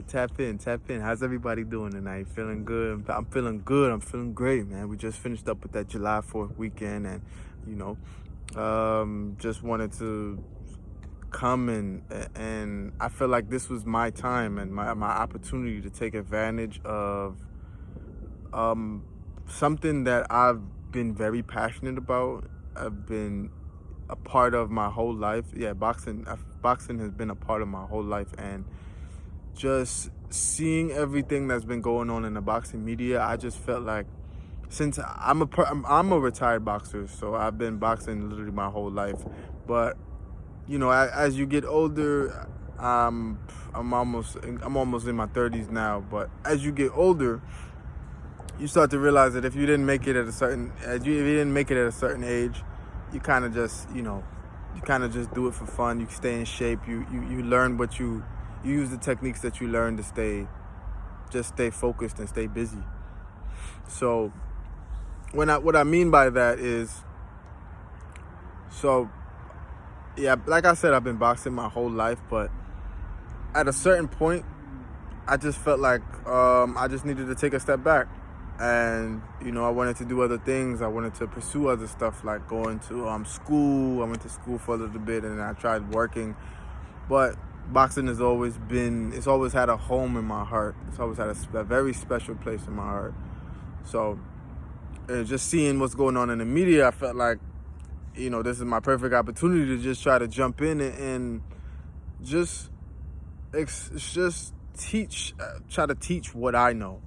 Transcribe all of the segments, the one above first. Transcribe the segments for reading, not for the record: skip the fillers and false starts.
Tap in, tap in. How's everybody doing tonight? Feeling good? I'm feeling good. I'm feeling great, man. We just finished up with that July 4th weekend, and you know, just wanted to come and I feel like this was my time and my opportunity to take advantage of um something that I've been very passionate about. I've been a part of my whole life. Yeah, boxing has been a part of my whole life, and just seeing everything that's been going on in the boxing media, I just felt like since I'm a retired boxer, so I've been boxing literally my whole life. But as you get older, I'm almost in my 30s now. But as you get older, you start to realize that if you didn't make it at a certain, if you didn't make it at a certain age, you kind of just you kind of just do it for fun. You stay in shape. You learn you use the techniques that you learn to stay focused and stay busy. So what I mean by that is, so yeah, like I said, I've been boxing my whole life, but at a certain point, I just felt like I just needed to take a step back, and I wanted to do other things. I wanted to pursue other stuff like going to school. I went to school for a little bit, and I tried working, but boxing it's always had a home in my heart. It's always had a very special place in my heart. So just seeing what's going on in the media, I felt like this is my perfect opportunity to just try to jump in and just just try to teach what I know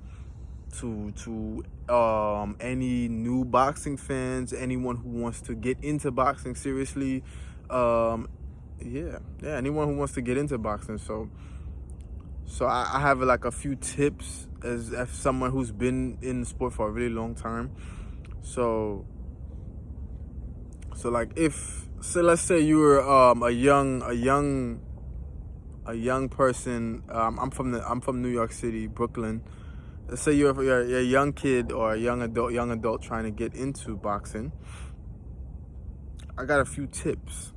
to any new boxing fans, anyone who wants to get into boxing seriously. Yeah, anyone who wants to get into boxing. So I have like a few tips as someone who's been in the sport for a really long time. So like let's say you were a young person. I'm from New York City, Brooklyn. Let's say you're a young kid or a young adult trying to get into boxing. I got a few tips.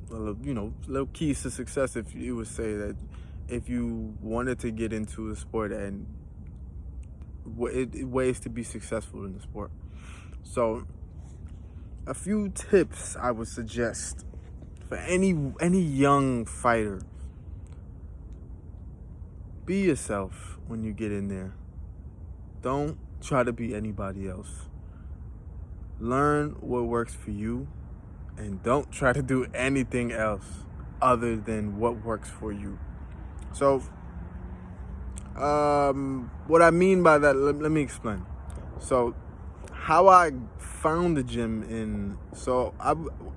Little keys to success, if you would say that, if you wanted to get into the sport, and ways to be successful in the sport. So a few tips I would suggest for any young fighter: be yourself when you get in there. Don't try to be anybody else. Learn what works for you, and don't try to do anything else other than what works for you. So what I mean by that, let me explain. So how I found the gym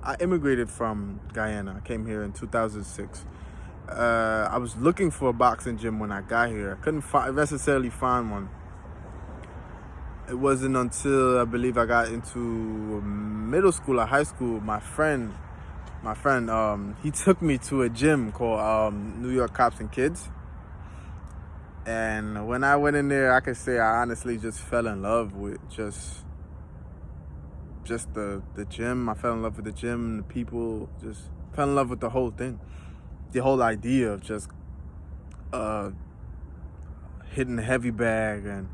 I immigrated from Guyana. I came here in 2006. I was looking for a boxing gym when I got here. I couldn't necessarily find one. It wasn't until I believe I got into middle school or high school, my friend, he took me to a gym called New York Cops and Kids. And when I went in there, I could say I honestly just fell in love with just the gym. I fell in love with the gym, the people, just fell in love with the whole thing. The whole idea of just hitting the heavy bag and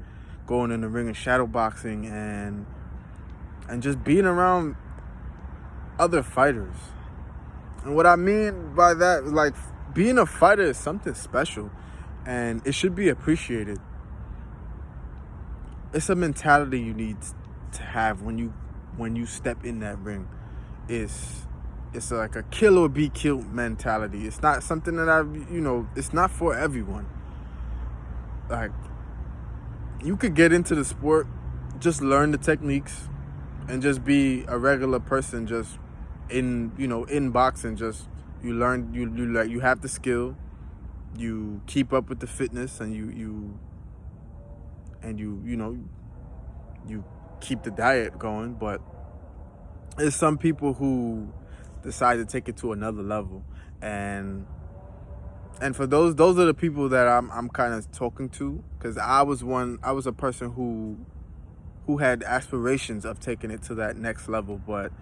going in the ring and shadow boxing and just being around other fighters. And what I mean by that is, like, being a fighter is something special, and it should be appreciated. It's a mentality you need to have when you step in that ring. It's like a kill or be killed mentality. It's not something that it's not for everyone. Like, you could get into the sport, just learn the techniques, and just be a regular person, just in boxing. Just you learn, you have the skill, you keep up with the fitness, and you keep the diet going. But there's some people who decide to take it to another level, and for those are the people that I'm kind of talking to, because I was a person who had aspirations of taking it to that next level, but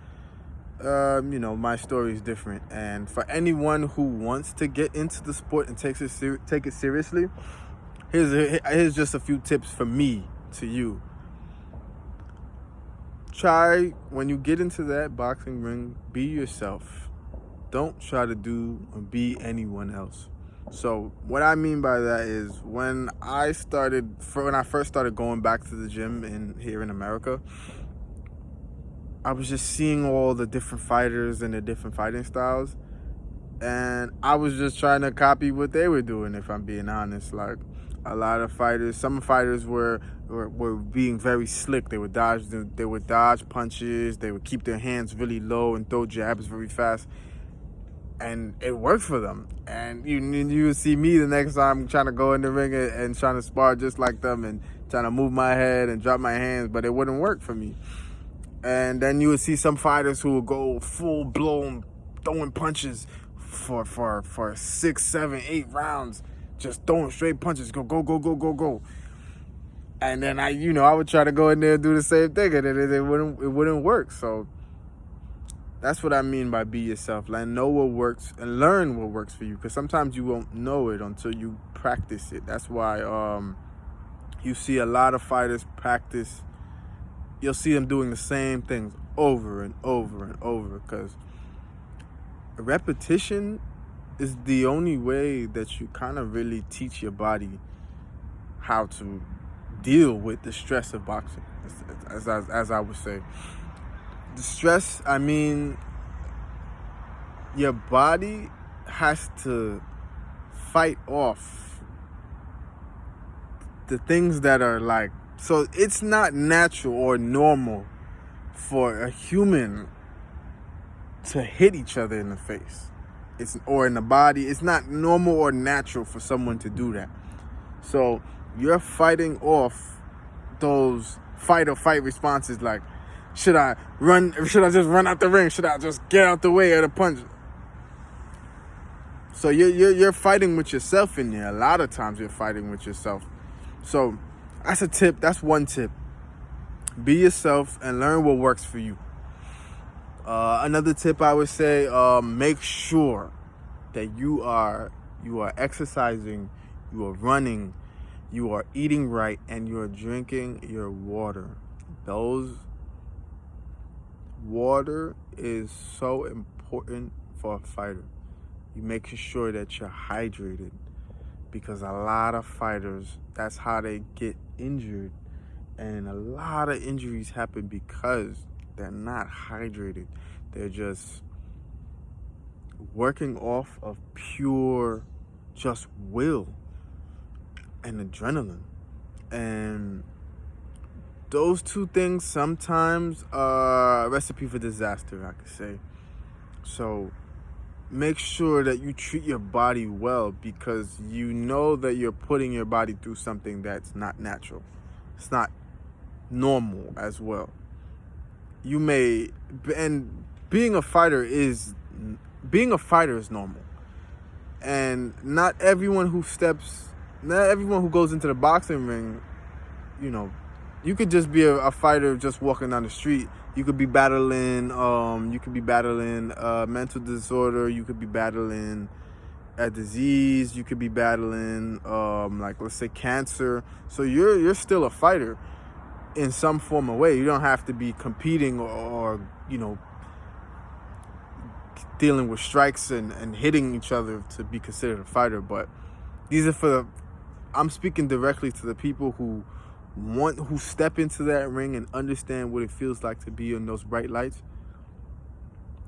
my story is different. And for anyone who wants to get into the sport and take it seriously, here's just a few tips from me to you. Try, when you get into that boxing ring, be yourself. Don't try to do or be anyone else. So what I mean by that is when I first started going back to the gym here in America, I was just seeing all the different fighters and the different fighting styles, and I was just trying to copy what they were doing, if I'm being honest. Like, a lot of fighters, some fighters were being very slick. They would dodge punches, they would keep their hands really low and throw jabs very fast, and it worked for them. And you would see me the next time trying to go in the ring and trying to spar just like them and trying to move my head and drop my hands, but it wouldn't work for me. And then you would see some fighters who would go full blown throwing punches for 6, 7, 8 rounds, just throwing straight punches, go. And then I would try to go in there and do the same thing, and it wouldn't work. So that's what I mean by be yourself. Like, know what works and learn what works for you, because sometimes you won't know it until you practice it. That's why you see a lot of fighters practice. You'll see them doing the same things over and over and over, because repetition is the only way that you kind of really teach your body how to deal with the stress of boxing, as I would say. The stress, I mean, your body has to fight off the things that are like, so it's not natural or normal for a human to hit each other in the face or in the body. It's not normal or natural for someone to do that. So you're fighting off those fight or fight responses, like, should I just run out the ring? Should I just get out the way of the punch? So you're fighting with yourself in there. A lot of times you're fighting with yourself. So that's a tip. That's one tip. Be yourself and learn what works for you. Another tip I would say, make sure that you are exercising, you are running, you are eating right, and you are drinking your water. Water is so important for a fighter. You making sure that you're hydrated, because a lot of fighters, that's how they get injured. And a lot of injuries happen because they're not hydrated. They're just working off of pure just will and adrenaline. And those two things sometimes are a recipe for disaster, I could say. So make sure that you treat your body well, because you know that you're putting your body through something that's not natural. It's not normal as well. And being a fighter is normal. And not everyone who goes into the boxing ring, you could just be a fighter just walking down the street. You could be battling mental disorder. You could be battling a disease. You could be battling like, let's say, cancer. So you're still a fighter in some form or way. You don't have to be competing or dealing with strikes and hitting each other to be considered a fighter. But these are I'm speaking directly to the people who step into that ring and understand what it feels like to be in those bright lights.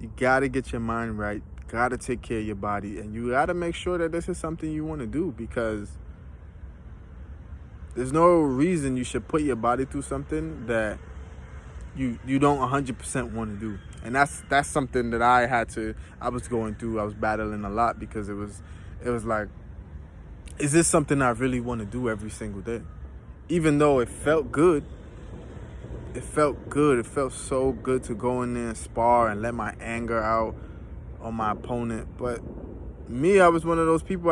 You gotta get your mind right, gotta take care of your body, and you gotta make sure that this is something you want to do, because there's no reason you should put your body through something that you don't 100% want to do. And that's something that I was going through. I was battling a lot, because it was like, is this something I really want to do every single day? Even though it felt good. It felt so good to go in there and spar and let my anger out on my opponent. But me, I was one of those people,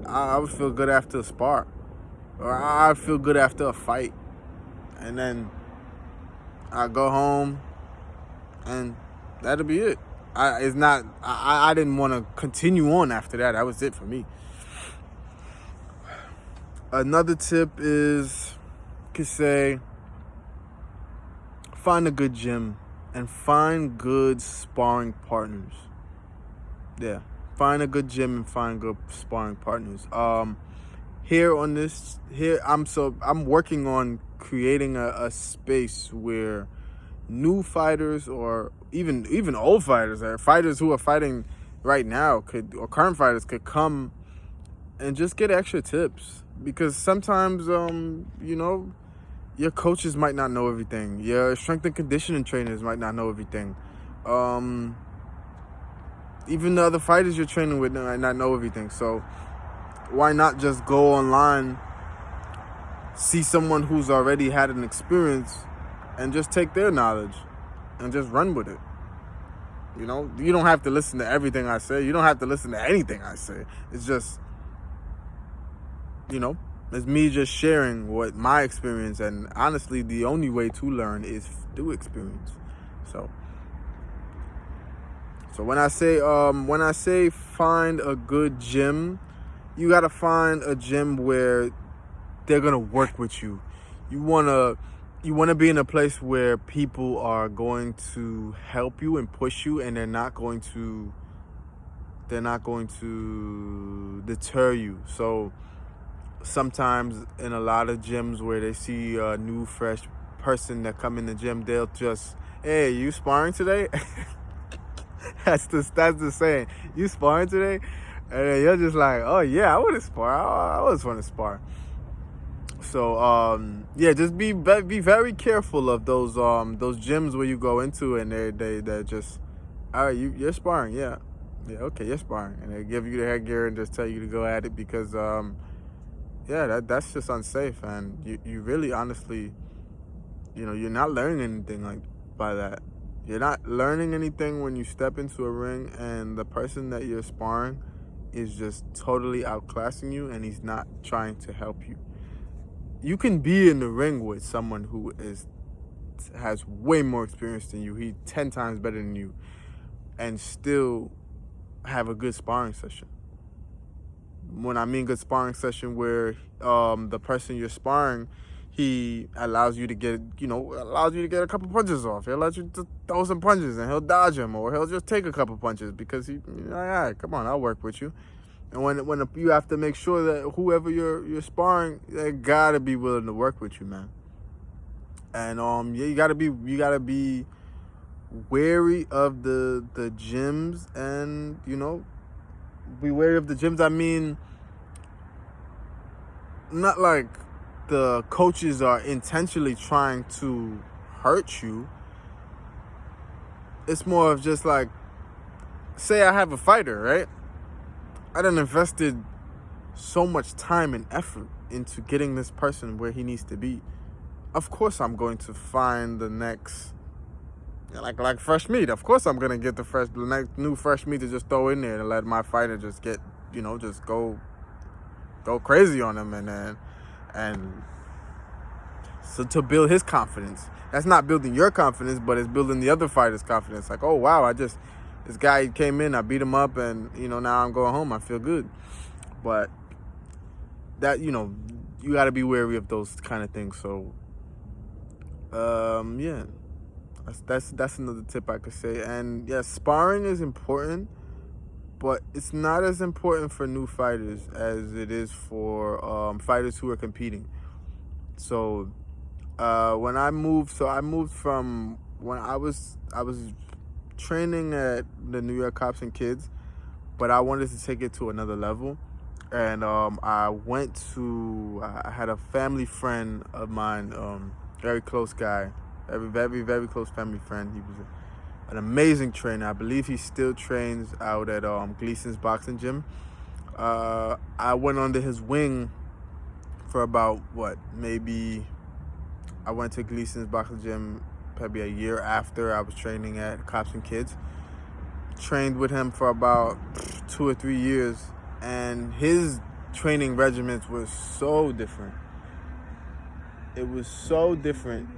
I would feel good after a spar, or I feel good after a fight. And then I go home and That'll be it. It's not. I didn't want to continue on after that. That was it for me. Another tip is, could say, find a good gym and find good sparring partners. Yeah, find a good gym and find good sparring partners. I'm working on creating a space where new fighters or even old fighters, or fighters who are fighting right now or current fighters could come and just get extra tips, because sometimes your coaches might not know everything, your strength and conditioning trainers might not know everything, even the other fighters you're training with might not know everything. So why not just go online, see someone who's already had an experience, and just take their knowledge and just run with it. You don't have to listen to everything I say. You don't have to listen to anything I say. It's just, it's me just sharing what my experience, and honestly, the only way to learn is through experience. So when I say find a good gym, you gotta find a gym where they're gonna work with you. You wanna be in a place where people are going to help you and push you, and they're not going to deter you. So sometimes in a lot of gyms where they see a new fresh person that come in the gym, they'll just, hey, you sparring today? That's the saying. You sparring today? And then you're just like, oh yeah, I want to spar. I always want to spar. So just be very careful of those gyms where you go into and they're just, all right, you're sparring, yeah, okay, you're sparring, and they give you the headgear and just tell you to go at it, because that's just unsafe, and you really honestly, you're not learning anything by that. You're not learning anything when you step into a ring and the person that you're sparring is just totally outclassing you, and he's not trying to help you. You can be in the ring with someone who has way more experience than you. He's 10 times better than you, and still have a good sparring session. When I mean good sparring session, where the person you're sparring, he allows you to get a couple punches off. He'll let you throw some punches, and he'll dodge them, or he'll just take a couple punches because all right, come on, I'll work with you. And when you have to make sure that whoever you're sparring, they gotta be willing to work with you, man. And you gotta be wary of the gyms, and be wary of the gyms. I mean, not like the coaches are intentionally trying to hurt you. It's more of just like, say I have a fighter, right? I done invested so much time and effort into getting this person where he needs to be. Of course I'm going to find the next, like fresh meat. Of course I'm going to get the next new fresh meat to just throw in there and let my fighter just get, just go crazy on him, and so to build his confidence. That's not building your confidence, but it's building the other fighter's confidence. Like, oh wow, this guy came in, I beat him up, and now I'm going home, I feel good. But that, you got to be wary of those kind of things. So that's another tip I could say. And yeah, sparring is important, but it's not as important for new fighters as it is for fighters who are competing. So when I moved from when I was training at the New York Cops and Kids, but I wanted to take it to another level. And I had a family friend of mine, very close guy, very, very close family friend. He was an amazing trainer. I believe he still trains out at Gleason's Boxing Gym. I went under his wing for about, I went to Gleason's Boxing Gym probably a year after I was training at Cops and Kids. Trained with him for about 2 or 3 years, and his training regimens were so different. It was so different